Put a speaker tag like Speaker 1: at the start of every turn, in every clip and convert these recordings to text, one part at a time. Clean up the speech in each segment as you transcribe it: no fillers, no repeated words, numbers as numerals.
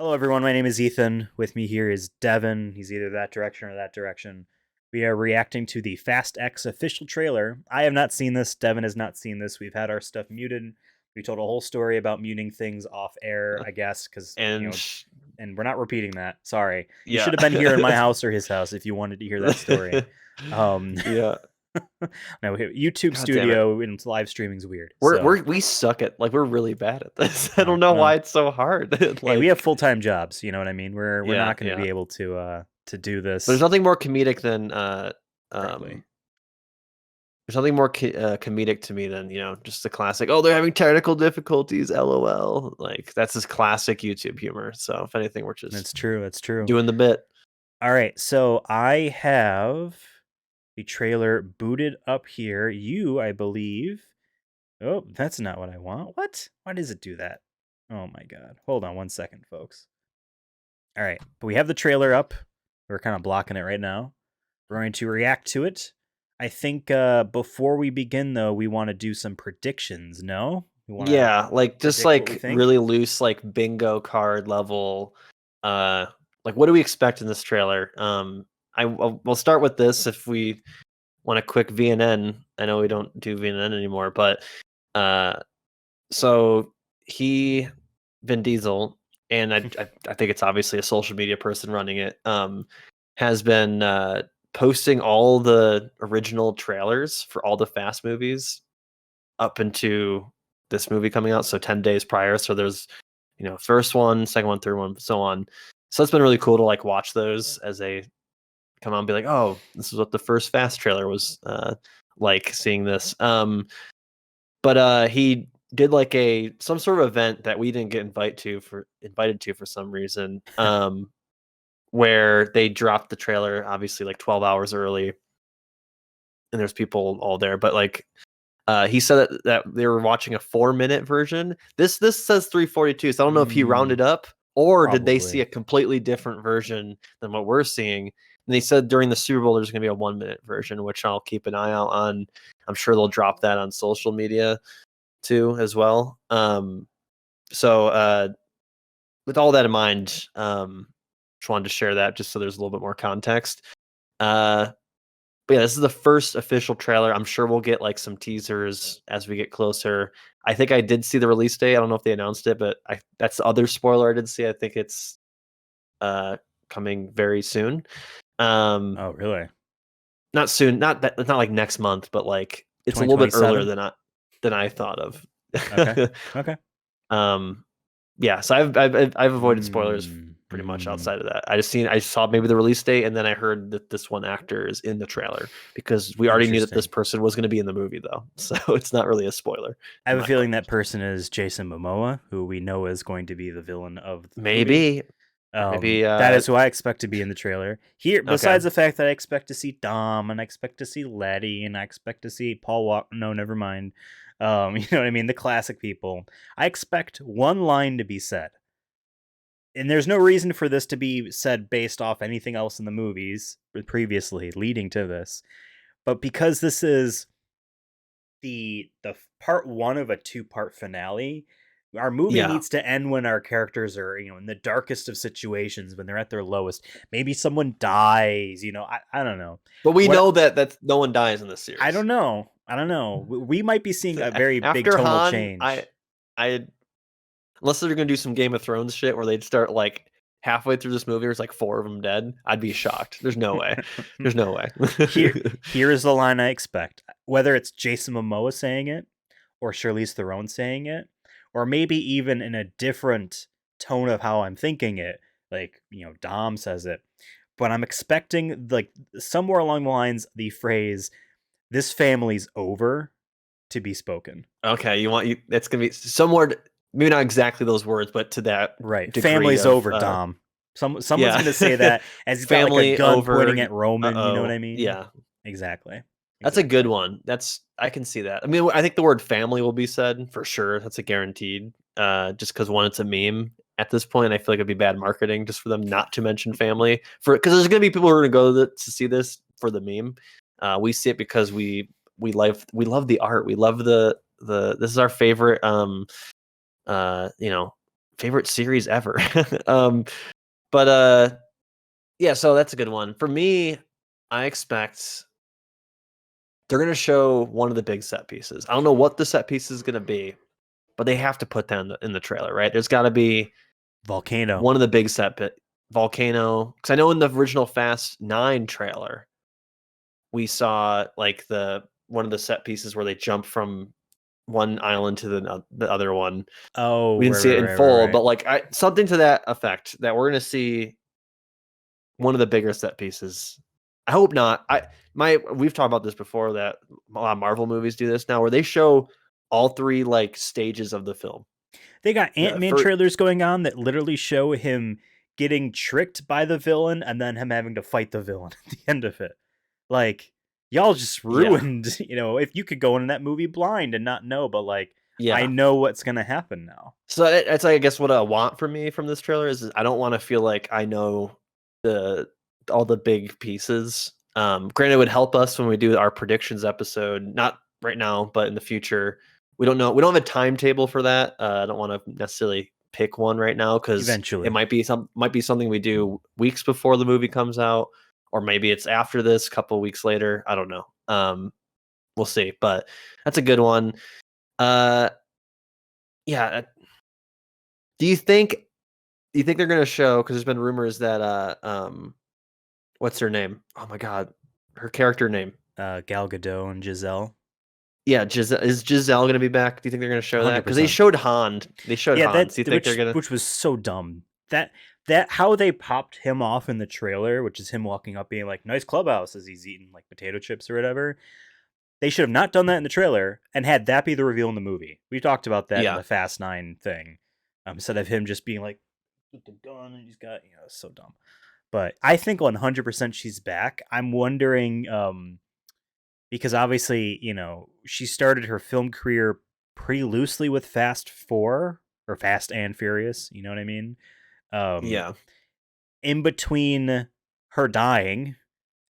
Speaker 1: Hello, everyone. My name is Ethan. With me here is Devin. He's either that direction or that direction. We are reacting to the Fast X official trailer. I have not seen this. Devin has not seen this. We've had our stuff muted. We told a whole story about muting things off air, I guess, because,
Speaker 2: And
Speaker 1: and we're not repeating that. Sorry. You
Speaker 2: yeah.
Speaker 1: should have been here in my house or his house if you wanted to hear that story.
Speaker 2: Yeah.
Speaker 1: No, YouTube
Speaker 2: God damn it.
Speaker 1: Studio and live streaming is weird.
Speaker 2: We suck at we're really bad at this. I
Speaker 1: Oh,
Speaker 2: don't know why
Speaker 1: well,
Speaker 2: it's so hard.
Speaker 1: hey, we have full-time jobs. You know what I mean? We're
Speaker 2: Yeah,
Speaker 1: not going to
Speaker 2: yeah.
Speaker 1: be able to do
Speaker 2: There's
Speaker 1: this.
Speaker 2: nothing more comedic than
Speaker 1: Probably.
Speaker 2: there's nothing more comedic to me than, just the classic, "Oh, they're having technical difficulties, LOL." Like that's just classic YouTube humor. So if anything, we're just
Speaker 1: That's true. That's true.
Speaker 2: doing the bit.
Speaker 1: All right. So I have the trailer booted up here. I believe. Oh, that's not what I want. What? Why does it do that? Oh my God. Hold on 1 second, folks. All right. But we have the trailer up. We're kind of blocking it right now. We're going to react to it. I think before we begin, though, we want to do some predictions. No? We want to
Speaker 2: Yeah, like just
Speaker 1: predict what we
Speaker 2: like
Speaker 1: think?
Speaker 2: really loose, like bingo card level. Like what do we expect in this trailer? We'll start with this if we want a quick VNN. I know we don't do VNN anymore, but uh, so he, Vin Diesel, and I think it's obviously a social media person running it. Has been posting all the original trailers for all the Fast movies up into this movie coming out, so 10 days prior. So there's, first one, second one, third one, so on. So it's been really cool to like watch those as they come out and be like, oh, this is what the first Fast trailer was like, seeing this. But he did like some sort of event that we didn't get invited to for some reason. Where they dropped the trailer obviously like 12 hours early, and there's people all there, but like he said that they were watching a 4-minute version. This says 3:42, so I don't know if he rounded up or did they see
Speaker 1: Probably.
Speaker 2: a completely different version than what we're seeing. And they said during the Super Bowl there's going to be a 1-minute version, which I'll keep an eye out on. I'm sure they'll drop that on social media too as well. So with all that in mind, just wanted to share that just so there's a little bit more context. But yeah, this is the first official trailer. I'm sure we'll get like some teasers as we get closer. I think I did see the release date. I don't know if they announced it, but that's the other spoiler I did see. I think it's coming very soon.
Speaker 1: Oh, really?
Speaker 2: Not soon, it's not like next month, but like it's a little bit earlier
Speaker 1: 2027?
Speaker 2: than I thought of.
Speaker 1: Okay. Okay.
Speaker 2: Um, yeah, so I've avoided spoilers
Speaker 1: Mm,
Speaker 2: pretty much
Speaker 1: mm.
Speaker 2: outside of that. I saw maybe the release date, and then I heard that this one actor is in the trailer because we already knew that this
Speaker 1: Interesting.
Speaker 2: person was going to be in the movie, though. So it's not really a spoiler
Speaker 1: I
Speaker 2: in
Speaker 1: have a
Speaker 2: my
Speaker 1: feeling
Speaker 2: book.
Speaker 1: that person is Jason Momoa, who we know is going to be the villain of the movie.
Speaker 2: Maybe, maybe.
Speaker 1: That is who I expect to be in the trailer. Here,
Speaker 2: Okay.
Speaker 1: besides the fact that I expect to see Dom, and I expect to see Letty, and I expect to see Paul Walker. No, never mind. You know what I mean? The classic people. I expect one line to be said. And there's no reason for this to be said based off anything else in the movies previously leading to this. But because this is the part one of a two-part finale, our movie
Speaker 2: Yeah,
Speaker 1: needs to end when our characters are, in the darkest of situations, when they're at their lowest. Maybe someone dies, I don't know.
Speaker 2: but we
Speaker 1: What
Speaker 2: know that no one dies in this
Speaker 1: I
Speaker 2: series.
Speaker 1: don't know. I don't know. We might be seeing a very big
Speaker 2: After
Speaker 1: tonal
Speaker 2: Han,
Speaker 1: change.
Speaker 2: I unless they're gonna do some Game of Thrones shit where they'd start like halfway through this movie, there's like 4 of them dead. I'd be shocked. There's no way. There's no way.
Speaker 1: Here is the line I expect. Whether it's Jason Momoa saying it, or Charlize Theron saying it, or maybe even in a different tone of how I'm thinking it, like Dom says it. But I'm expecting like somewhere along the lines the phrase "this family's over" to be spoken.
Speaker 2: Okay, that's gonna be somewhere, maybe not exactly those words, but to that
Speaker 1: Right,
Speaker 2: degree
Speaker 1: family's
Speaker 2: of
Speaker 1: over, Dom. Someone's
Speaker 2: yeah.
Speaker 1: gonna say that as he's got like a
Speaker 2: Family
Speaker 1: gun
Speaker 2: over.
Speaker 1: pointing at Roman. You know what I
Speaker 2: Uh-oh.
Speaker 1: mean?
Speaker 2: Yeah.
Speaker 1: Exactly.
Speaker 2: That's a good
Speaker 1: Exactly.
Speaker 2: one. I can see that. I mean, I think the word family will be said for sure. That's a guaranteed. Just because one, it's a meme at this point. I feel like it'd be bad marketing just for them not to mention family, because there's gonna be people who are gonna go to see this for the meme. We see it because we love the art. We love the this is our favorite you know favorite series ever. But yeah, so that's a good one. For me, I expect they're going to show one of the big set pieces. I don't know what the set piece is going to be, but they have to put that in the trailer, right? There's got to be
Speaker 1: Volcano.
Speaker 2: one of the big volcano, because I know in the original Fast 9 trailer, we saw like one of the set pieces where they jump from one island to the other one.
Speaker 1: Oh,
Speaker 2: we didn't see it in full, but like something to that effect that we're going to see one of the bigger set pieces. I hope not. We've talked about this before, that a lot of Marvel movies do this now, where they show all 3 like stages of the film.
Speaker 1: They got Ant-Man trailers going on that literally show him getting tricked by the villain and then him having to fight the villain at the end of it. Like, y'all just ruined, if you could go into that movie blind and not know, but like, I know what's going to happen now.
Speaker 2: So that's, I guess, what I want from me from this trailer is I don't want to feel like I know all the big pieces. Granted, it would help us when we do our predictions episode, not right now, but in the future. We don't know. We don't have a timetable for that. I don't want to necessarily pick one right now, because
Speaker 1: eventually
Speaker 2: it might be something we do weeks before the movie comes out, or maybe it's after this, a couple weeks later. I don't know. We'll see. But that's a good one. Yeah. Do you think they're going to show? Because there's been rumors that what's her name? Oh my god, her character name.
Speaker 1: Gal Gadot and Giselle.
Speaker 2: Yeah, is Giselle going to be back? Do you think they're going to show 100%. That? Because they showed Han. They showed Han. Do you think they're going to?
Speaker 1: Which was so dumb. That how they popped him off in the trailer, which is him walking up being like, "Nice clubhouse," as he's eating like potato chips or whatever. They should have not done that in the trailer and had that be the reveal in the movie. We talked about that in the Fast 9 thing. Instead of him just being like, with the gun, and he's got, so dumb. But I think 100% she's back. I'm wondering, because obviously, she started her film career pretty loosely with Fast 4 or Fast and Furious. You know what I mean?
Speaker 2: Yeah.
Speaker 1: In between her dying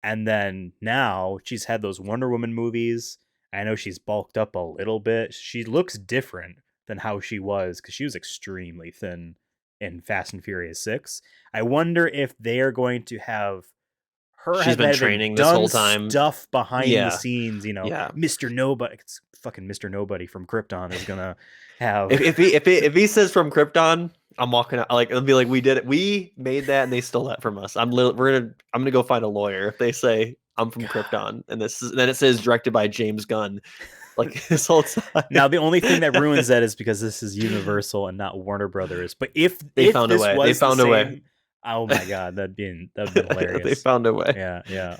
Speaker 1: and then now she's had those Wonder Woman movies. I know she's bulked up a little bit. She looks different than how she was, because she was extremely thin in Fast and Furious 6. I wonder if they are going to have her.
Speaker 2: She's been training this whole time.
Speaker 1: Stuff behind the scenes, Mr. Nobody, it's fucking Mr. Nobody from Krypton is gonna have.
Speaker 2: If he says from Krypton, I'm walking out. Like, it'll be like, we did it. We made that, and they stole that from us. I'm gonna go find a lawyer if they say I'm from Krypton, and then it says directed by James Gunn. Like, this whole time.
Speaker 1: Now, the only thing that ruins that is because this is Universal and not Warner Brothers. But if
Speaker 2: they found a way,
Speaker 1: oh my god, that'd be hilarious.
Speaker 2: They found a way.
Speaker 1: Yeah.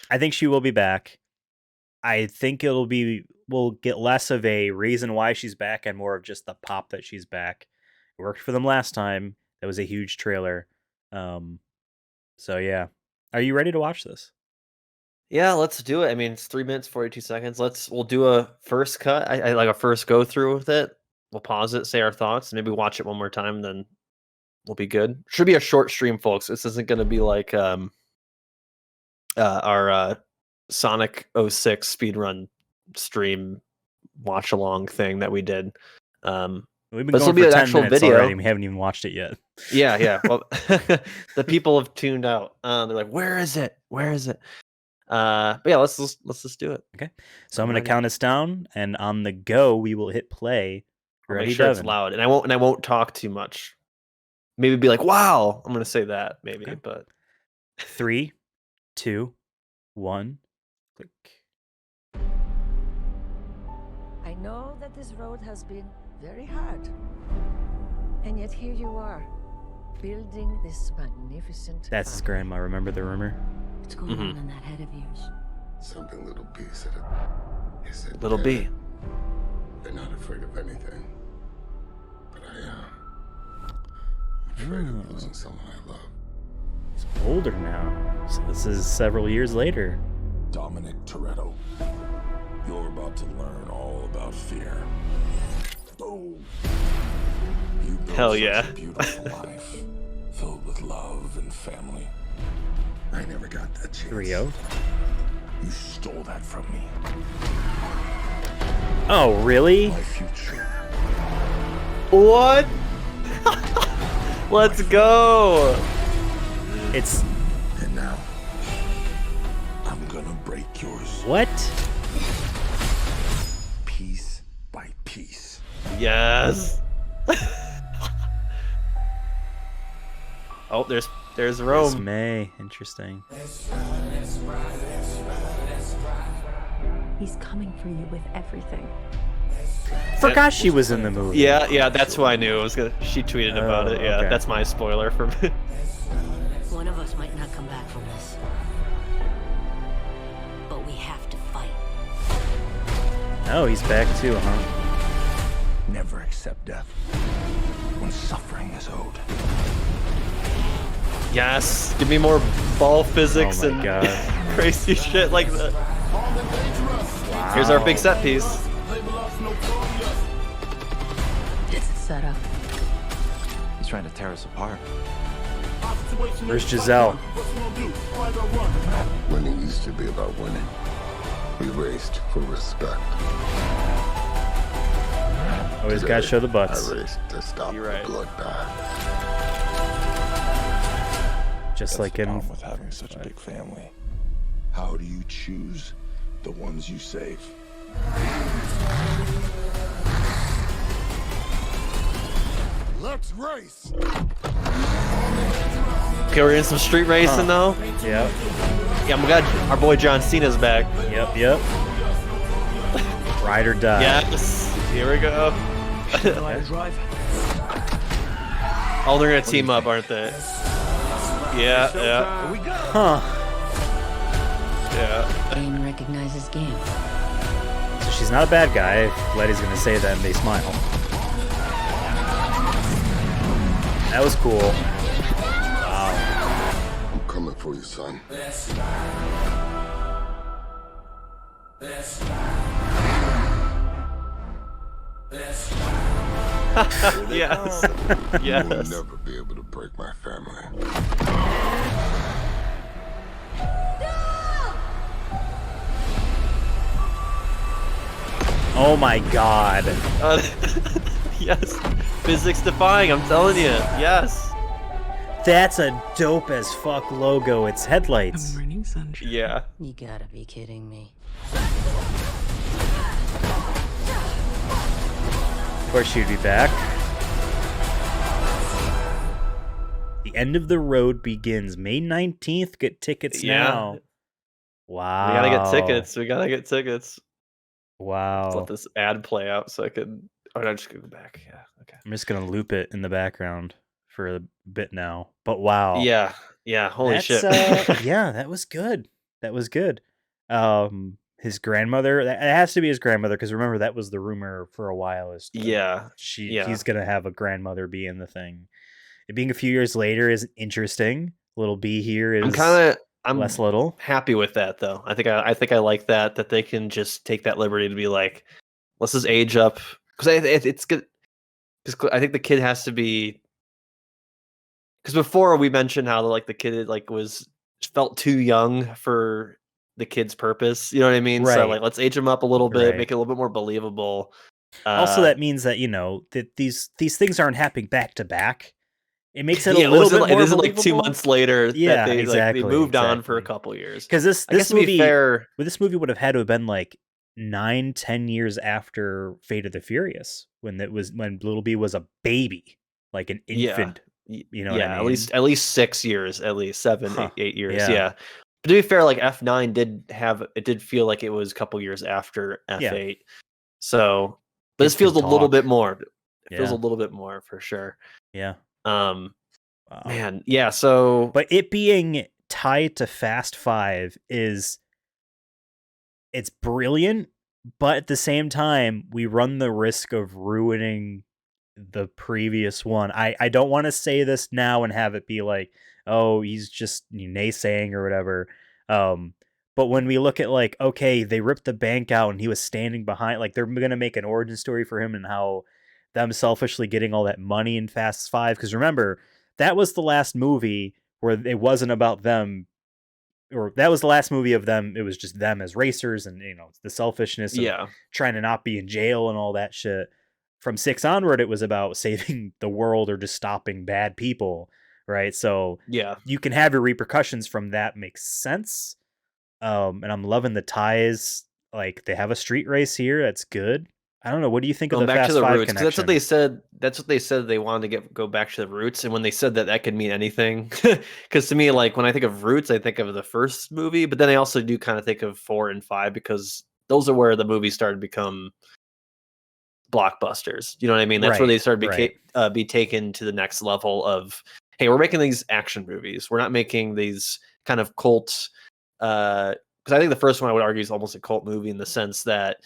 Speaker 1: I think she will be back. I think we'll get less of a reason why she's back and more of just the pop that she's back. It worked for them last time. That was a huge trailer. So yeah. Are you ready to watch this?
Speaker 2: Yeah, let's do it. I mean, it's 3 minutes, 42 seconds. We'll do a first cut. I like a first go through with it. We'll pause it, say our thoughts, maybe watch it one more time, then we'll be good. Should be a short stream, folks. This isn't going to be like our Sonic 06 speedrun stream watch along thing that we did.
Speaker 1: We've been going for 10 actual minutes video already, and we haven't even watched it yet.
Speaker 2: Yeah. Well, the people have tuned out. They're like, "Where is it? Where is it?" But yeah, let's just do it.
Speaker 1: Okay. So I'm going to count us down, and on the go, we will hit play.
Speaker 2: Ready, make sure Devin. It's loud, and I won't talk too much. Maybe be like, "Wow," I'm going to say that maybe, okay. But
Speaker 1: 3, 2, 1, click.
Speaker 3: I know that this road has been very hard, and yet here you are, building this magnificent.
Speaker 1: That's his grandma. Remember the rumor?
Speaker 3: What's going on in that head of yours?
Speaker 4: Something little B said it. He said,
Speaker 2: little B.
Speaker 4: They're not afraid of anything, but I am. I'm afraid of losing someone I love.
Speaker 1: He's older now, so this is several years later.
Speaker 5: Dominic Toretto, you're about to learn all about fear. Oh, you built
Speaker 2: hell yeah!
Speaker 5: Such a beautiful life, filled with love and family.
Speaker 4: I never got that chance.
Speaker 1: Rio.
Speaker 5: You stole that from me.
Speaker 1: Oh, really?
Speaker 5: My future.
Speaker 2: What? Let's go.
Speaker 1: It's
Speaker 4: And now,
Speaker 5: I'm gonna break yours
Speaker 1: what?
Speaker 5: piece by piece.
Speaker 2: Yes. Oh, there's
Speaker 1: It's
Speaker 2: Rome.
Speaker 1: May. Interesting.
Speaker 6: He's coming for you with everything.
Speaker 1: Forgot she was in the movie.
Speaker 2: Yeah, that's who I knew. It was gonna. She tweeted about
Speaker 1: Oh,
Speaker 2: it. Yeah,
Speaker 1: okay.
Speaker 2: that's my spoiler for me.
Speaker 7: One of us might not come back from this. But we have to fight.
Speaker 1: Oh, he's back too, huh?
Speaker 5: Never accept death when suffering is owed.
Speaker 2: Yes, give me more ball physics
Speaker 1: Oh my
Speaker 2: and
Speaker 1: God.
Speaker 2: crazy shit like that. Here's our big set piece.
Speaker 3: It's a setup.
Speaker 8: He's trying to tear us apart.
Speaker 1: Where's Giselle?
Speaker 4: winning used to be about winning. We raced for respect.
Speaker 1: Always
Speaker 4: Today,
Speaker 1: gotta show the butts.
Speaker 4: I raced to stop
Speaker 2: You're
Speaker 4: the
Speaker 2: right.
Speaker 4: bloodbath.
Speaker 1: Just
Speaker 5: That's
Speaker 1: like
Speaker 5: the
Speaker 1: in.
Speaker 5: problem with having such a big family. How do you choose the ones you save?
Speaker 4: Let's race!
Speaker 2: Okay, we're in some street racing though.
Speaker 1: Yep.
Speaker 2: Yeah, I'm glad our boy John Cena's back.
Speaker 1: Yep. Ride or die.
Speaker 2: Yes, here we go. Oh, they're gonna team up, aren't they? Yeah.
Speaker 1: Huh.
Speaker 2: Yeah.
Speaker 7: Game recognizes game.
Speaker 1: So she's not a bad guy. Letty's gonna say that and they smile. That was cool. Wow.
Speaker 4: I'm coming for you, son.
Speaker 2: Yes.
Speaker 4: You will
Speaker 2: Yes.
Speaker 4: never be able to break my family.
Speaker 1: Oh my God.
Speaker 2: Yes. Physics defying, I'm telling you. Yes.
Speaker 1: That's a dope as fuck logo. It's headlights.
Speaker 6: Morning sunshine.
Speaker 2: Yeah.
Speaker 7: You gotta be kidding me.
Speaker 1: Of course she'd be back. The end of the road begins May 19th. Get tickets
Speaker 2: Yeah.
Speaker 1: now. Wow.
Speaker 2: We gotta get tickets. We gotta get tickets. Let's
Speaker 1: Wow.
Speaker 2: let this ad play out so I could. Oh, no, just go back. Yeah. Okay.
Speaker 1: I'm just gonna loop it in the background for a bit now. But wow.
Speaker 2: Yeah. Yeah. Holy
Speaker 1: That's,
Speaker 2: shit.
Speaker 1: yeah, that was good. That was good. His grandmother. That it has to be his grandmother because remember that was the rumor for a while. Is
Speaker 2: Yeah. Yeah.
Speaker 1: he's gonna have a grandmother be in the thing. It being a few years later is interesting. Little B here is
Speaker 2: I'm
Speaker 1: less little.
Speaker 2: happy with that though. I think I like that they can just take that liberty to be like, let's just age up because it's good. Because I think the kid has to be. Because before we mentioned how like the kid like felt too young for the kid's purpose. You know what I mean? So
Speaker 1: Right.
Speaker 2: like let's age him up a little bit,
Speaker 1: Right.
Speaker 2: make it a little bit more believable.
Speaker 1: Also, that means that that these things aren't happening back to back. It makes it
Speaker 2: yeah,
Speaker 1: a little bit
Speaker 2: it
Speaker 1: more
Speaker 2: isn't like 2
Speaker 1: believable.
Speaker 2: months later
Speaker 1: Yeah,
Speaker 2: that they
Speaker 1: exactly,
Speaker 2: they moved on for a
Speaker 1: exactly.
Speaker 2: couple years.
Speaker 1: Because this
Speaker 2: I guess to
Speaker 1: movie,
Speaker 2: be fair,
Speaker 1: this movie would have had to have been like 9-10 years after Fate of the Furious, when Little B was a baby, like an
Speaker 2: Yeah.
Speaker 1: infant. You know what I
Speaker 2: yeah,
Speaker 1: mean?
Speaker 2: at least 6 years, at least 7,
Speaker 1: Huh.
Speaker 2: 8 years.
Speaker 1: Yeah.
Speaker 2: Yeah. But to be fair, like F9 did feel like it was a couple years after F8. So but this
Speaker 1: Kids can
Speaker 2: feels a little
Speaker 1: talk.
Speaker 2: bit more. It feels
Speaker 1: Yeah.
Speaker 2: a little bit more for sure.
Speaker 1: Yeah.
Speaker 2: Wow.
Speaker 1: Wow.
Speaker 2: Man, yeah, so
Speaker 1: But it being tied to Fast 5 it's brilliant, but at the same time, we run the risk of ruining the previous one. I don't want to say this now and have it be like, oh, he's just naysaying or whatever. But when we look at like, okay, they ripped the bank out and he was standing behind, like they're gonna make an origin story for him and how them selfishly getting all that money in Fast 5. Because remember, that was the last movie where it wasn't about them, or that was the last movie of them. It was just them as racers and the selfishness of
Speaker 2: yeah.
Speaker 1: trying to not be in jail and all that shit. from 6 onward, it was about saving the world or just stopping bad people, right? So
Speaker 2: Yeah.
Speaker 1: you can have your repercussions from that. Makes sense. And I'm loving the ties. Like, they have a street race here. That's good. I don't know. What do you think of
Speaker 2: Going
Speaker 1: the
Speaker 2: back
Speaker 1: Fast
Speaker 2: to the
Speaker 1: 5
Speaker 2: roots, because that's what
Speaker 1: connection?
Speaker 2: they said. That's what they said they wanted to go back to the roots, and when they said that, that could mean anything. Because to me, like when I think of roots, I think of the first movie, but then I also do kind of think of 4 and 5 because those are where the movies started to become blockbusters. You know what I mean? That's where
Speaker 1: Right,
Speaker 2: they started
Speaker 1: right.
Speaker 2: be taken to the next level of, hey, we're making these action movies. We're not making these kind of cult. Because I think the first one I would argue is almost a cult movie in the sense that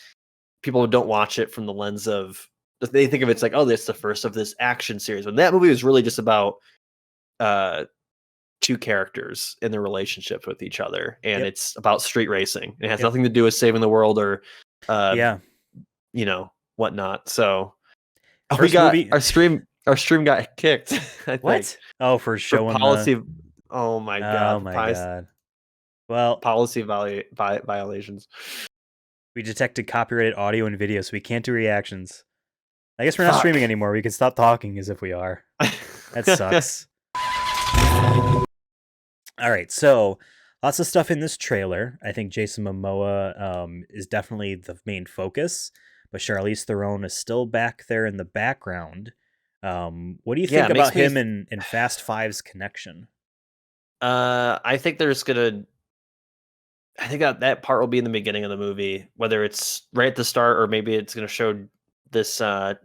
Speaker 2: people don't watch it from the lens of, they think of it's like, oh, this is the first of this action series. When that movie was really just about two characters and their relationships with each other, and
Speaker 1: Yep.
Speaker 2: it's about street racing. It has
Speaker 1: Yep.
Speaker 2: nothing to do with saving the world or
Speaker 1: Yeah.
Speaker 2: you know, whatnot. So we
Speaker 1: First
Speaker 2: got
Speaker 1: movie.
Speaker 2: our stream got kicked. I think,
Speaker 1: What? Oh, for
Speaker 2: for
Speaker 1: showing
Speaker 2: policy. Oh my god!
Speaker 1: Oh my god. Well,
Speaker 2: Policy violations.
Speaker 1: we detected copyrighted audio and video, so we can't do reactions. I guess we're not
Speaker 2: Fuck.
Speaker 1: streaming anymore. We can stop talking as if we are. That sucks. All right, so lots of stuff in this trailer. I think Jason Momoa is definitely the main focus, but Charlize Theron is still back there in the background. What do you
Speaker 2: Yeah,
Speaker 1: think
Speaker 2: it makes
Speaker 1: about
Speaker 2: me
Speaker 1: him and Fast Five's connection?
Speaker 2: I think there's gonna. I think that part will be in the beginning of the movie, whether it's right at the start or maybe it's gonna show this. They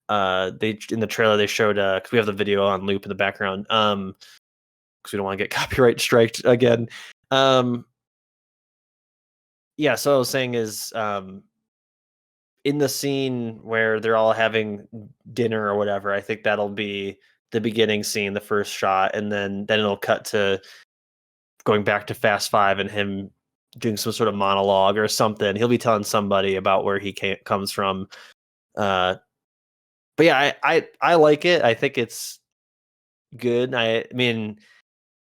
Speaker 2: in the trailer they showed because we have the video on loop in the background. Because we don't want to get copyright striked again. Yeah, so what I was saying is, in the scene where they're all having dinner or whatever, I think that'll be the beginning scene, the first shot, and then it'll cut to going back to Fast Five and him doing some sort of monologue or something. He'll be telling somebody about where he comes from. But yeah, I like it. I think it's good. I mean,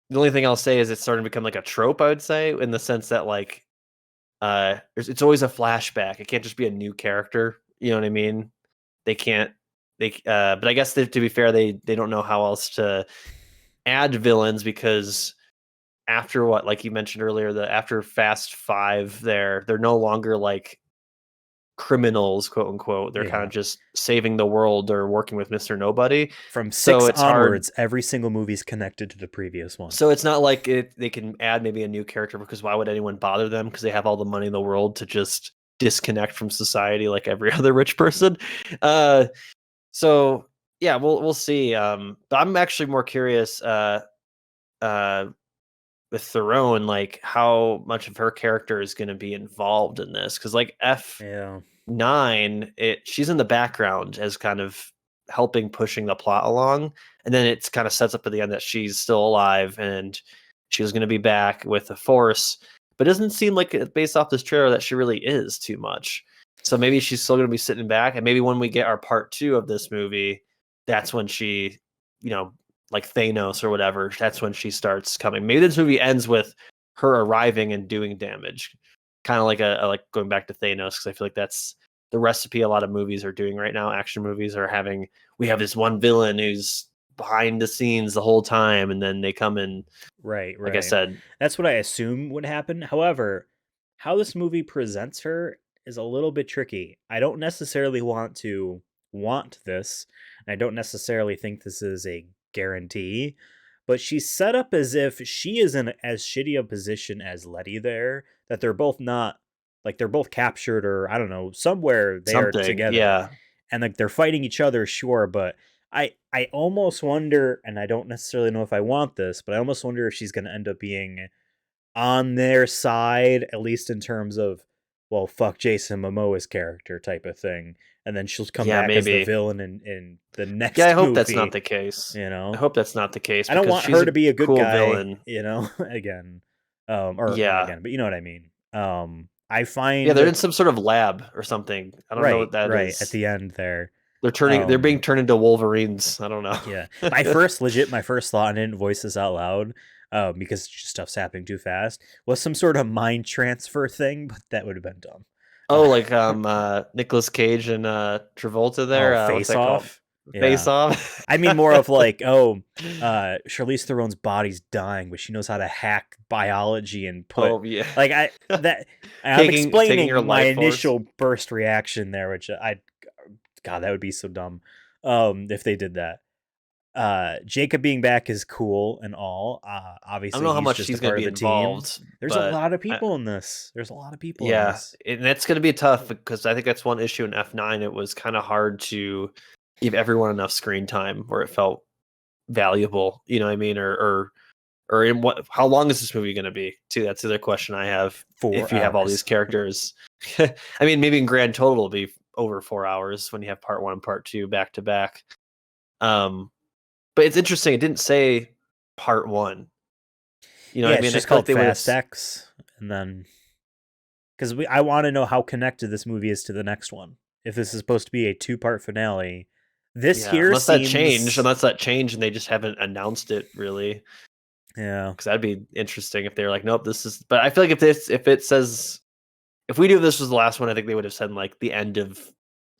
Speaker 2: the only thing I'll say is it's starting to become like a trope, I would say, in the sense that like it's always a flashback. It can't just be a new character. You know what I mean? They can't but I guess to be fair, they don't know how else to add villains because after what, like you mentioned earlier, after Fast Five, they're no longer like criminals, quote unquote. They're kind of just saving the world or working with Mr. Nobody.
Speaker 1: From
Speaker 2: So
Speaker 1: 6
Speaker 2: it's hard.
Speaker 1: onwards, every single movie's connected to the previous one.
Speaker 2: So it's not like they can add maybe a new character because why would anyone bother them? Because they have all the money in the world to just disconnect from society like every other rich person. So yeah, we'll see. But I'm actually more curious with Theron, like how much of her character is going to be involved in this, because like F9, she's in the background as kind of helping pushing the plot along, and then it's kind of sets up at the end that she's still alive and she was going to be back with the Force, but it doesn't seem like based off this trailer that she really is too much. So maybe she's still going to be sitting back, and maybe when we get our part 2 of this movie, that's when she, like Thanos or whatever, that's when she starts coming. Maybe this movie ends with her arriving and doing damage, kind of like like going back to Thanos, because I feel like that's the recipe a lot of movies are doing right now. Action movies are we have this one villain who's behind the scenes the whole time, and then they come in.
Speaker 1: Right.
Speaker 2: Like I said,
Speaker 1: that's what I assume would happen. However, how this movie presents her is a little bit tricky. I don't necessarily want this. And I don't necessarily think this is a guarantee, but she's set up as if she is in as shitty a position as Letty there, that they're both not, like they're both captured or I don't know, somewhere they are together.
Speaker 2: Yeah.
Speaker 1: And like they're fighting each other, sure, but I almost wonder, and I don't necessarily know if I want this, but I almost wonder if she's going to end up being on their side, at least in terms of, well, fuck Jason Momoa's character type of thing. And then she'll come back as the villain in the next movie.
Speaker 2: Yeah, I hope that's not the case. I hope that's not the case.
Speaker 1: I don't want her to be a good guy,
Speaker 2: villain.
Speaker 1: Again. Again, but you know what I mean. I find...
Speaker 2: Yeah, they're in some sort of lab or something. I don't know what that is.
Speaker 1: Right, at the end there.
Speaker 2: They're being turned into Wolverines. I don't know.
Speaker 1: Yeah. My first thought, I didn't voice this out loud, because stuff's happening too fast, was some sort of mind transfer thing, but that would have been dumb.
Speaker 2: Oh, like Nicolas Cage and Travolta there.
Speaker 1: Oh,
Speaker 2: What's
Speaker 1: Face
Speaker 2: that called?
Speaker 1: Off. Yeah.
Speaker 2: Face Off.
Speaker 1: I mean more of like, Charlize Theron's body's dying, but she knows how to hack biology and put
Speaker 2: Oh yeah.
Speaker 1: like I'm
Speaker 2: Taking
Speaker 1: explaining
Speaker 2: her
Speaker 1: my
Speaker 2: life force.
Speaker 1: initial burst reaction there, which God, that would be so dumb. If they did that. Jacob being back is cool and all.
Speaker 2: I
Speaker 1: Obviously,
Speaker 2: don't know how much
Speaker 1: just
Speaker 2: he's
Speaker 1: a
Speaker 2: going
Speaker 1: part
Speaker 2: to be
Speaker 1: of the team.
Speaker 2: involved.
Speaker 1: There's a
Speaker 2: but
Speaker 1: lot of people in this. There's a lot of people in
Speaker 2: Yeah,
Speaker 1: this.
Speaker 2: and that's going to be tough because I think that's one issue in F9. It was kind of hard to give everyone enough screen time where it felt valuable. You know what I mean? Or in what? How long is this movie going to be? Too. That's the other question I have.
Speaker 1: 4
Speaker 2: if you have all
Speaker 1: hours.
Speaker 2: these characters, I mean, maybe in grand total it'll be over 4 hours when you have part 1 and part 2 back to back. But it's interesting. It didn't say part 1. You know
Speaker 1: Yeah,
Speaker 2: what I mean?
Speaker 1: it's just
Speaker 2: I feel
Speaker 1: called
Speaker 2: like they would've
Speaker 1: Fast X, and then because I want to know how connected this movie is to the next one. If this is supposed to be a 2-part finale, this
Speaker 2: Yeah,
Speaker 1: here
Speaker 2: unless
Speaker 1: seems
Speaker 2: that changed and they just haven't announced it really.
Speaker 1: yeah.
Speaker 2: Because that'd be interesting if they're like, nope, this is. But I feel like if it says, if we knew this was the last one, I think they would have said like the end of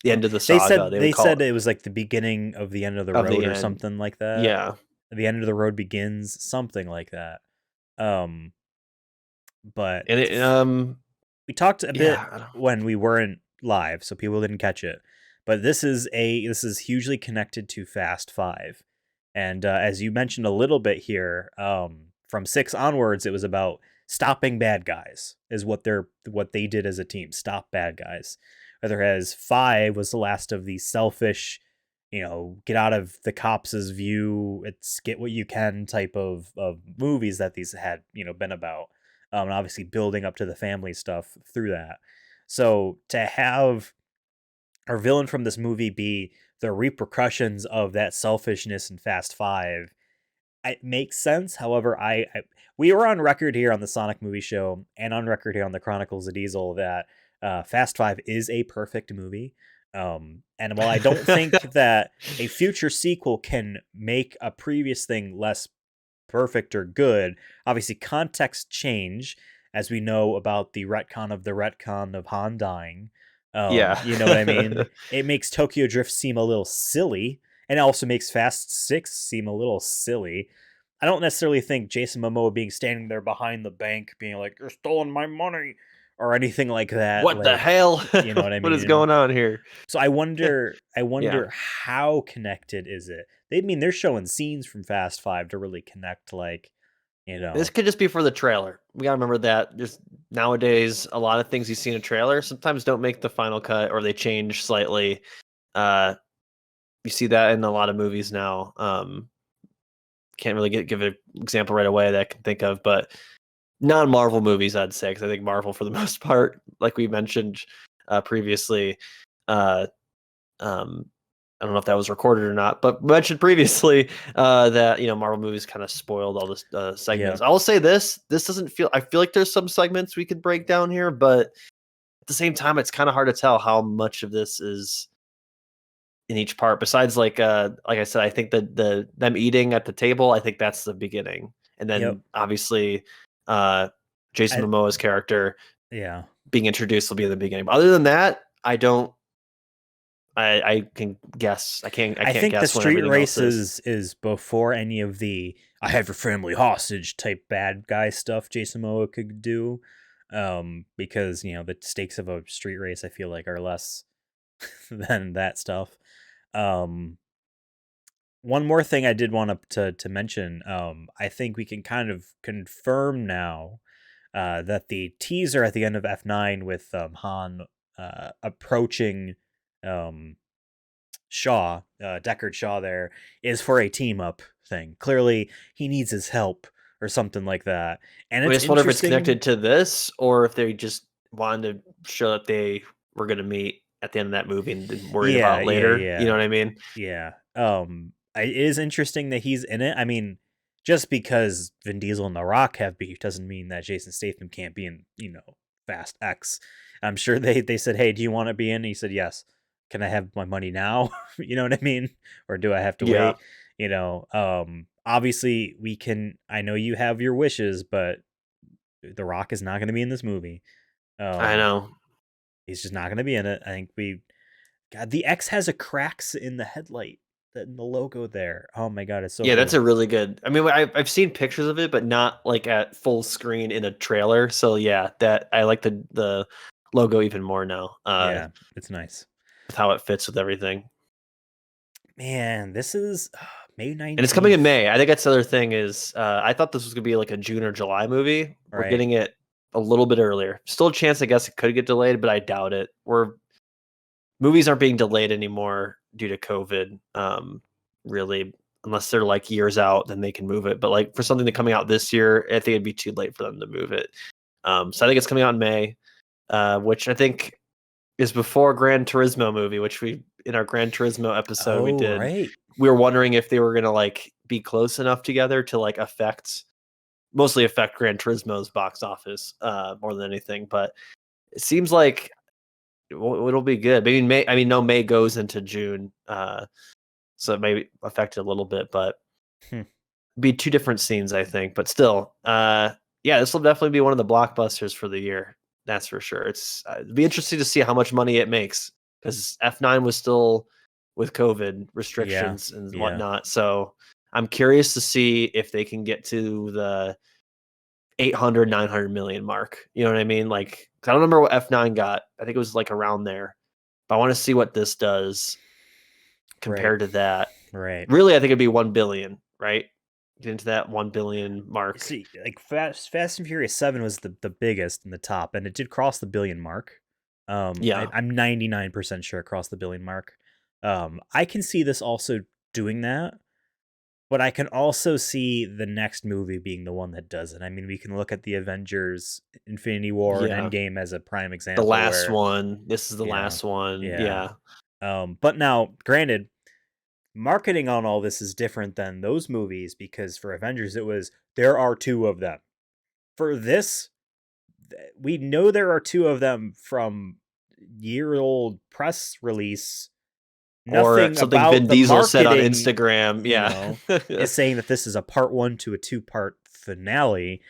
Speaker 2: the saga.
Speaker 1: They said it was like the beginning of the end of the
Speaker 2: Of the
Speaker 1: road or
Speaker 2: end.
Speaker 1: something like that.
Speaker 2: Yeah,
Speaker 1: The end of the road begins, something like that. But
Speaker 2: and
Speaker 1: we talked a bit
Speaker 2: I don't-
Speaker 1: when we weren't live, so people didn't catch it. But this is hugely connected to Fast 5, and as you mentioned a little bit here, from 6 onwards, it was about stopping bad guys. Is what they did as a team, stop bad guys. Whereas 5 was the last of the selfish, get out of the cops' view, it's get what you can type of movies that these had, been about. And obviously building up to the family stuff through that. So to have our villain from this movie be the repercussions of that selfishness in Fast 5, it makes sense. However, we were on record here on the Sonic Movie Show and on record here on the Chronicles of Diesel that Fast 5 is a perfect movie. And while I don't think that a future sequel can make a previous thing less perfect or good, obviously context change, as we know about the retcon of Han dying.
Speaker 2: yeah,
Speaker 1: You know what I mean? It makes Tokyo Drift seem a little silly, and it also makes Fast 6 seem a little silly. I don't necessarily think Jason Momoa being standing there behind the bank being like, "You're stealing my money," or anything like that.
Speaker 2: What the hell?
Speaker 1: You know what I
Speaker 2: What is
Speaker 1: mean?
Speaker 2: going on here?
Speaker 1: So I wonder how connected is it? They're showing scenes from Fast 5 to really connect,
Speaker 2: This could just be for the trailer. We gotta remember that just nowadays, a lot of things you see in a trailer sometimes don't make the final cut or they change slightly. You see that in a lot of movies now. Can't really give an example right away that I can think of, but non-Marvel movies, I'd say, because I think Marvel, for the most part, like we mentioned previously, I don't know if that was recorded or not, but mentioned previously that Marvel movies kind of spoiled all the segments.
Speaker 1: Yeah.
Speaker 2: I will say this doesn't feel. I feel like there's some segments we could break down here, but at the same time, it's kind of hard to tell how much of this is in each part. Besides, like I said, I think that them eating at the table, I think that's the beginning, and then
Speaker 1: Yep.
Speaker 2: obviously Jason Momoa's character
Speaker 1: Yeah.
Speaker 2: being introduced will be in the beginning. But other than that, I don't. I can guess. I can't
Speaker 1: I think the
Speaker 2: guess when
Speaker 1: street
Speaker 2: everything else
Speaker 1: races is before any of the "I have your family hostage" type bad guy stuff Jason Momoa could do, because the stakes of a street race I feel like are less than that stuff. One more thing I did want to mention. I think we can kind of confirm now that the teaser at the end of F9 with Han approaching Shaw, Deckard Shaw there, is for a team up thing. Clearly he needs his help or something like that. And
Speaker 2: I
Speaker 1: it's
Speaker 2: just wonder if it's
Speaker 1: interesting-
Speaker 2: connected to this or if they just wanted to show that they were going to meet at the end of that movie and didn't worry about later.
Speaker 1: Yeah.
Speaker 2: You know what I mean?
Speaker 1: Yeah. It is interesting that he's in it. I mean, just because Vin Diesel and The Rock have beef doesn't mean that Jason Statham can't be in, Fast X. I'm sure they said, "Hey, do you want to be in?" And he said, "Yes." Can I have my money now? You know what I mean? Or do I have to
Speaker 2: Yeah.
Speaker 1: wait? Obviously we can, I know you have your wishes, but The Rock is not going to be in this movie.
Speaker 2: I know.
Speaker 1: He's just not going to be in it. I think God, the X has a cracks in the headlight, in the logo there. Oh my God, it's so
Speaker 2: Yeah, that's a
Speaker 1: cool.
Speaker 2: really good. I mean, I've seen pictures of it, but not like at full screen in a trailer. So yeah, that I like the logo even more now.
Speaker 1: Yeah, it's nice.
Speaker 2: With how it fits with everything.
Speaker 1: Man, this is May 19th.
Speaker 2: And it's coming in May. I think that's the other thing is I thought this was gonna be like a June or July movie. We're
Speaker 1: Right.
Speaker 2: getting it a little bit earlier. Still a chance, I guess, it could get delayed, but I doubt it. Movies aren't being delayed anymore due to COVID. Really, unless they're like years out, then they can move it. But like for something that coming out this year, I think it'd be too late for them to move it. So I think it's coming out in May, which I think is before Gran Turismo movie, which we in our Gran Turismo episode we did.
Speaker 1: Right.
Speaker 2: We were wondering if they were gonna like be close enough together to like mostly affect Gran Turismo's box office more than anything. But it seems like it'll be good. Maybe May. I mean, no, May goes into June, so it may affect it a little bit, but be two different scenes, I think. But still, yeah, this will definitely be one of the blockbusters for the year. That's for sure. It'd be interesting to see how much money it makes because F9 was still with COVID restrictions and whatnot. So I'm curious to see if they can get to the 800, 900 million mark. You know what I mean? Like, I don't remember what F9 got. I think it was like around there. But I want to see what this does compared to that.
Speaker 1: Right.
Speaker 2: Really, I think it'd be 1 billion, right? Get into that 1 billion mark.
Speaker 1: See, like Fast and Furious 7 was the biggest in the top, and it did cross the billion mark.
Speaker 2: Yeah.
Speaker 1: I'm 99% sure it crossed the billion mark. I can see this also doing that, but I can also see the next movie being the one that does it. I mean, we can look at the Avengers, Infinity War, and Endgame as a prime example.
Speaker 2: The last one. This is the last one. Yeah.
Speaker 1: But now, granted, marketing on all this is different than those movies because for Avengers, it was, there are two of them. For this, we know there are two of them from year-old press release.
Speaker 2: Nothing or something
Speaker 1: about
Speaker 2: Vin Diesel said on Instagram,
Speaker 1: is saying that this is a part 1 to a 2-part finale.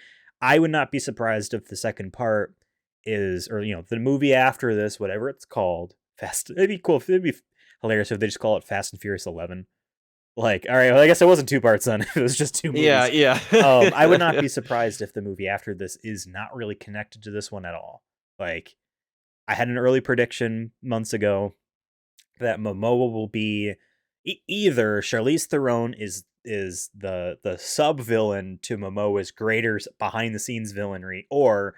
Speaker 1: I would not be surprised if the second part is, or the movie after this, whatever it's called, it'd be cool. It'd be hilarious if they just call it Fast and Furious 11. Like, all right, well, I guess it wasn't 2 parts then. It was just 2 movies.
Speaker 2: Yeah.
Speaker 1: I would not be surprised if the movie after this is not really connected to this one at all. Like, I had an early prediction months ago that Momoa will be either Charlize Theron is the sub villain to Momoa's greater behind the scenes villainy, or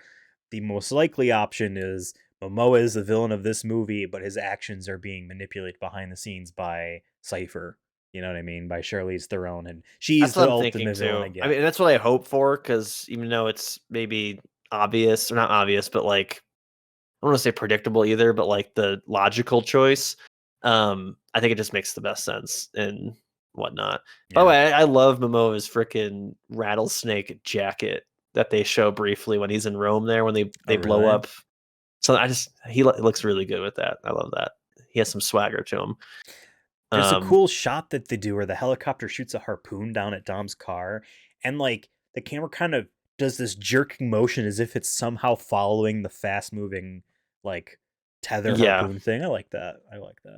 Speaker 1: the most likely option is Momoa is the villain of this movie, but his actions are being manipulated behind the scenes by Cypher. You know what I mean? By Charlize Theron, and she's the ultimate villain again.
Speaker 2: I mean, that's what I hope for, because even though it's maybe obvious, or not obvious, but like, I don't want to say predictable either, but like the logical choice, I think it just makes the best sense and whatnot. Yeah. By the way, I love Momoa's freaking rattlesnake jacket that they show briefly when he's in Rome there, when they blow up. So he looks really good with that. I love that. He has some swagger to him.
Speaker 1: There's a cool shot that they do where the helicopter shoots a harpoon down at Dom's car, and like the camera kind of does this jerking motion as if it's somehow following the fast moving like tether harpoon thing. I like that.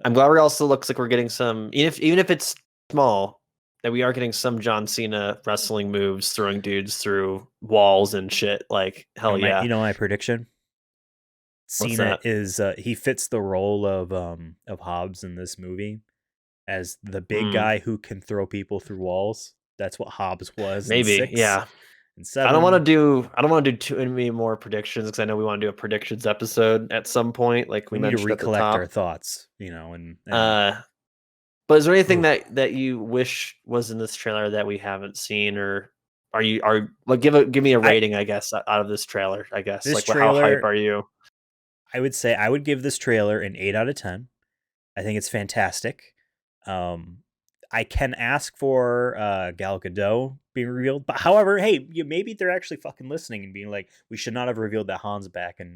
Speaker 2: I'm glad we also looks like we're getting some, even if it's small, that we are getting some John Cena wrestling moves, throwing dudes through walls and shit. Like, hell yeah.
Speaker 1: You know my prediction? Cena is he fits the role of Hobbs in this movie as the big guy who can throw people through walls. That's what Hobbs was.
Speaker 2: Maybe,
Speaker 1: in 6.
Speaker 2: yeah.
Speaker 1: And 7.
Speaker 2: I don't want to do too many more predictions, because I know we want to do a predictions episode at some point. Like we
Speaker 1: need to
Speaker 2: mentioned
Speaker 1: recollect
Speaker 2: at the top.
Speaker 1: our thoughts, and
Speaker 2: but is there anything that you wish was in this trailer that we haven't seen, or give me a rating, I guess, out of this trailer, I guess. Like, how hype are you?
Speaker 1: I would say I would give this trailer an 8 out of 10. I think it's fantastic. I can ask for Gal Gadot being revealed, but however, hey, maybe they're actually fucking listening and being like, we should not have revealed that Han's back in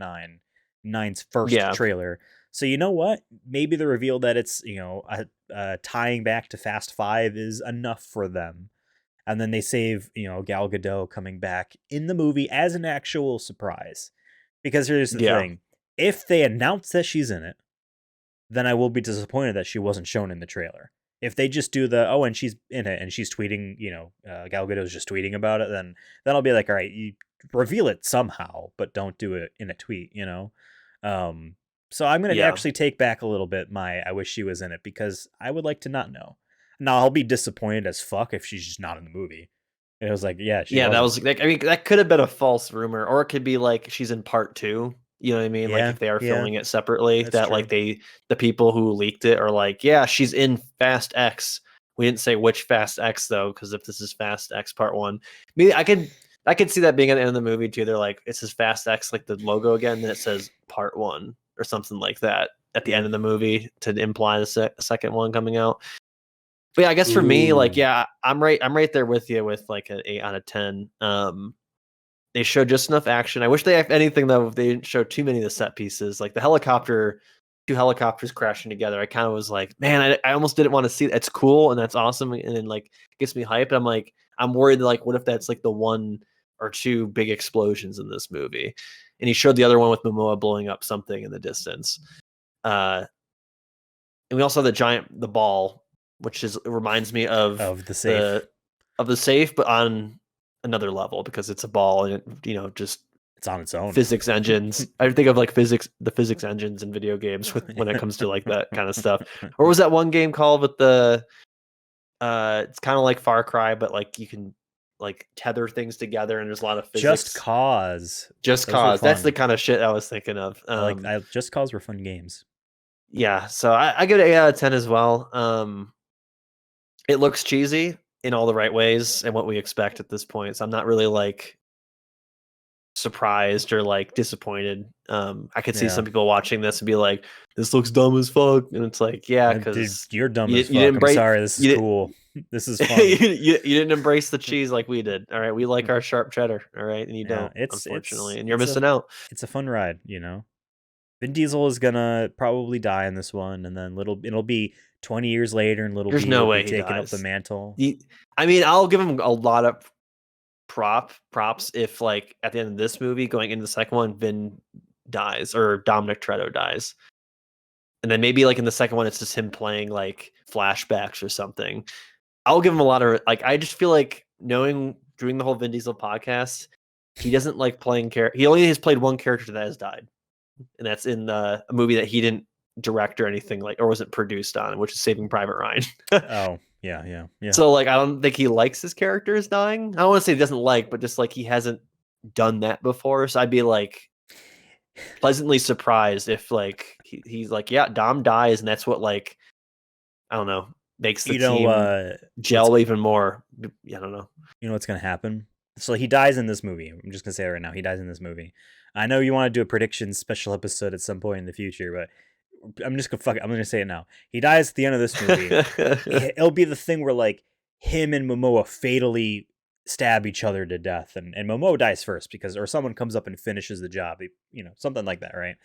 Speaker 1: 9's first trailer. So you know what? Maybe the reveal that it's tying back to Fast 5 is enough for them, and then they save Gal Gadot coming back in the movie as an actual surprise. Because here's the thing: If they announce that she's in it, then I will be disappointed that she wasn't shown in the trailer. If they just do and she's in it and she's tweeting, Gal Gadot's just tweeting about it, then I'll be like, all right, you reveal it somehow, but don't do it in a tweet, So I'm going to actually take back a little bit I wish she was in it, because I would like to not know. Now, I'll be disappointed as fuck if she's just not in the movie. It was like, that
Speaker 2: was like, I mean, that could have been a false rumor, or it could be like she's in part 2. You know what I mean? Like if they are filming it separately, that true. Like the people who leaked it are like, yeah, she's in Fast X. We didn't say which Fast X though, because if this is Fast X Part 1, maybe I could see that being at the end of the movie too. They're like, it says Fast X, like the logo again, then it says Part 1 or something like that at the end of the movie to imply the second one coming out. But yeah, I guess for me, like, I'm right there with you with like an 8 out of 10. They showed just enough action. I wish they, if anything, though, they didn't show too many of the set pieces. Like the two helicopters crashing together. I kind of was like, man, I almost didn't want to see it. It's cool and that's awesome, and then like gets me hyped. I'm like, I'm worried like, what if that's like the 1 or 2 big explosions in this movie? And he showed the other one with Momoa blowing up something in the distance. And we also have the ball, which reminds me of
Speaker 1: the safe,
Speaker 2: but on another level, because it's a ball and it, just
Speaker 1: it's on its own
Speaker 2: physics engines. I think of like the physics engines in video games when it comes to like that kind of stuff. Or was that one game called with the it's kind of like Far Cry, but like you can like tether things together and there's a lot of physics.
Speaker 1: Just Cause.
Speaker 2: That's the kind of shit I was thinking of.
Speaker 1: Just Cause were fun games.
Speaker 2: Yeah, so I give it 8 out of 10 as well. It looks cheesy in all the right ways and what we expect at this point. So I'm not really like surprised or like disappointed. I could see some people watching this and be like, "This looks dumb as fuck," and it's like, yeah, because
Speaker 1: you're dumb as fuck. I'm sorry, this is cool. This is fun.
Speaker 2: you didn't embrace the cheese like we did. All right, we like our sharp cheddar. All right, and you don't, unfortunately, and you're missing out.
Speaker 1: It's a fun ride, Vin Diesel is gonna probably die in this one, and then it'll be 20 years later, and
Speaker 2: There's no way
Speaker 1: taking up the mantle.
Speaker 2: I mean, I'll give him a lot of props if like at the end of this movie going into the second one, Vin dies or Dominic Toretto dies, and then maybe like in the second one it's just him playing like flashbacks or something. I'll give him a lot of like, I just feel like doing the whole Vin Diesel podcast, he doesn't like playing he only has played one character that has died, and that's in a movie that he didn't direct or anything like, or wasn't produced on, which is Saving Private Ryan.
Speaker 1: Oh yeah.
Speaker 2: So like, I don't think he likes his characters dying. I don't want to say he doesn't like, but just like he hasn't done that before. So I'd be like pleasantly surprised if like he's like, yeah, Dom dies, and that's what like, I don't know, makes the team gel even more. I don't know.
Speaker 1: You know what's gonna happen? So he dies in this movie. I'm just gonna say it right now. He dies in this movie. I know you want to do a prediction special episode at some point in the future, but I'm just gonna I'm gonna say it now. He dies at the end of this movie. It'll be the thing where like him and Momoa fatally stab each other to death, and Momoa dies first or someone comes up and finishes the job. Something like that, right?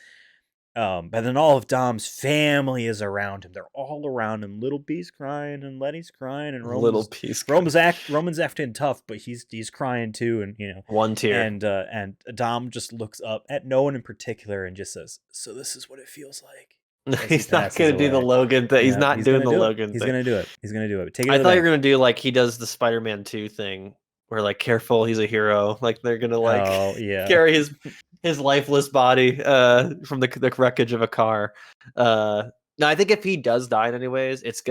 Speaker 1: But then all of Dom's family is around him. They're all around him. Little B's crying, and Letty's crying, and Roman's acting tough, but he's crying too, and
Speaker 2: one tear.
Speaker 1: And Dom just looks up at no one in particular and just says, "So this is what it feels like."
Speaker 2: He's not going to do the Logan thing. He's not doing the Logan thing.
Speaker 1: He's going to do it. He's going to do it.
Speaker 2: I thought you were going to do like he does the Spider-Man 2 thing where like, careful, he's a hero. Like they're going to like carry his lifeless body from the wreckage of a car. No, I think if he does die anyways, it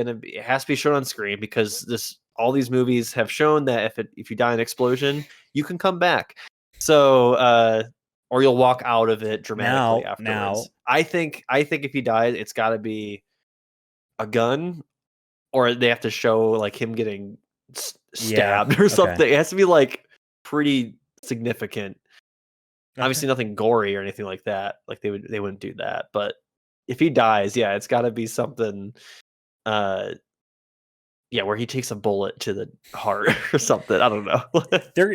Speaker 2: has to be shown on screen, because all these movies have shown that if you die in an explosion, you can come back. So or you'll walk out of it dramatically afterwards.
Speaker 1: Now,
Speaker 2: I think if he dies, it's got to be a gun, or they have to show like him getting stabbed or something. Okay. It has to be like pretty significant. Okay. Obviously, nothing gory or anything like that. Like they wouldn't do that. But if he dies, it's got to be something. Where he takes a bullet to the heart or something. I don't know.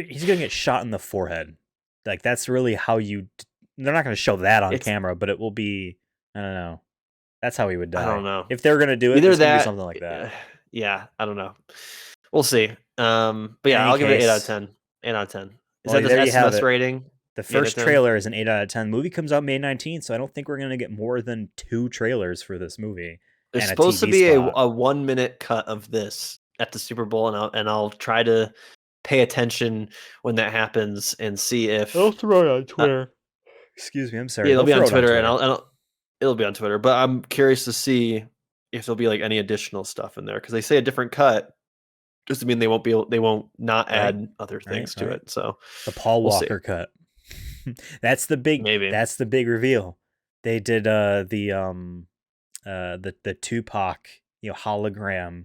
Speaker 1: He's gonna get shot in the forehead. Like that's really how they're not going to show that on camera, but it will be, I don't know. That's how he would die.
Speaker 2: I don't know.
Speaker 1: If they're going to do it, it's going to be something like that.
Speaker 2: Yeah, I don't know. We'll see. But yeah, I'll give it 8 out of 10. 8 out of 10. Is that the SMS rating?
Speaker 1: The
Speaker 2: 8 out of
Speaker 1: first
Speaker 2: 10?
Speaker 1: trailer is an 8 out of 10. Movie comes out May 19th, so I don't think we're going to get more than 2 trailers for this movie.
Speaker 2: There's
Speaker 1: and a
Speaker 2: supposed to
Speaker 1: TV
Speaker 2: be
Speaker 1: spot.
Speaker 2: a 1 minute cut of this at the Super Bowl, and I'll try to pay attention when that happens and see if
Speaker 1: throw it on Twitter. Excuse me, I'm sorry.
Speaker 2: yeah, it'll be
Speaker 1: They'll
Speaker 2: on
Speaker 1: throw it
Speaker 2: Twitter, and it'll be on Twitter. But I'm curious to see if there'll be like any additional stuff in there because they say a different cut doesn't mean they won't not
Speaker 1: Right.
Speaker 2: add other things to
Speaker 1: right.
Speaker 2: it. So
Speaker 1: the Paul
Speaker 2: we'll see.
Speaker 1: Walker cut. That's the big.
Speaker 2: Maybe.
Speaker 1: That's the big reveal. They did the Tupac hologram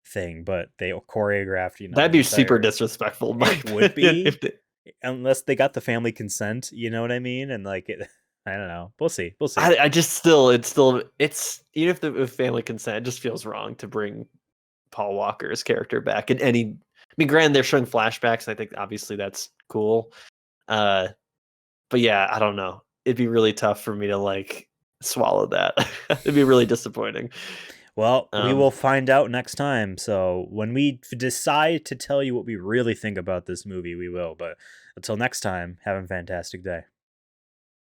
Speaker 1: thing, but they choreographed.
Speaker 2: That'd be
Speaker 1: the
Speaker 2: super
Speaker 1: entire-
Speaker 2: disrespectful. in my
Speaker 1: It would
Speaker 2: opinion,
Speaker 1: be.
Speaker 2: if they-
Speaker 1: unless they got the family consent. You know what I mean? And like it. I don't know. We'll see. We'll see.
Speaker 2: I just still it's even if the family consent, it just feels wrong to bring Paul Walker's character back in any. I mean, granted, they're showing flashbacks, and I think obviously that's cool. But yeah, I don't know. It'd be really tough for me to like swallow that. It'd be really disappointing.
Speaker 1: Well, we will find out next time. So when we decide to tell you what we really think about this movie, we will. But until next time, have a fantastic day.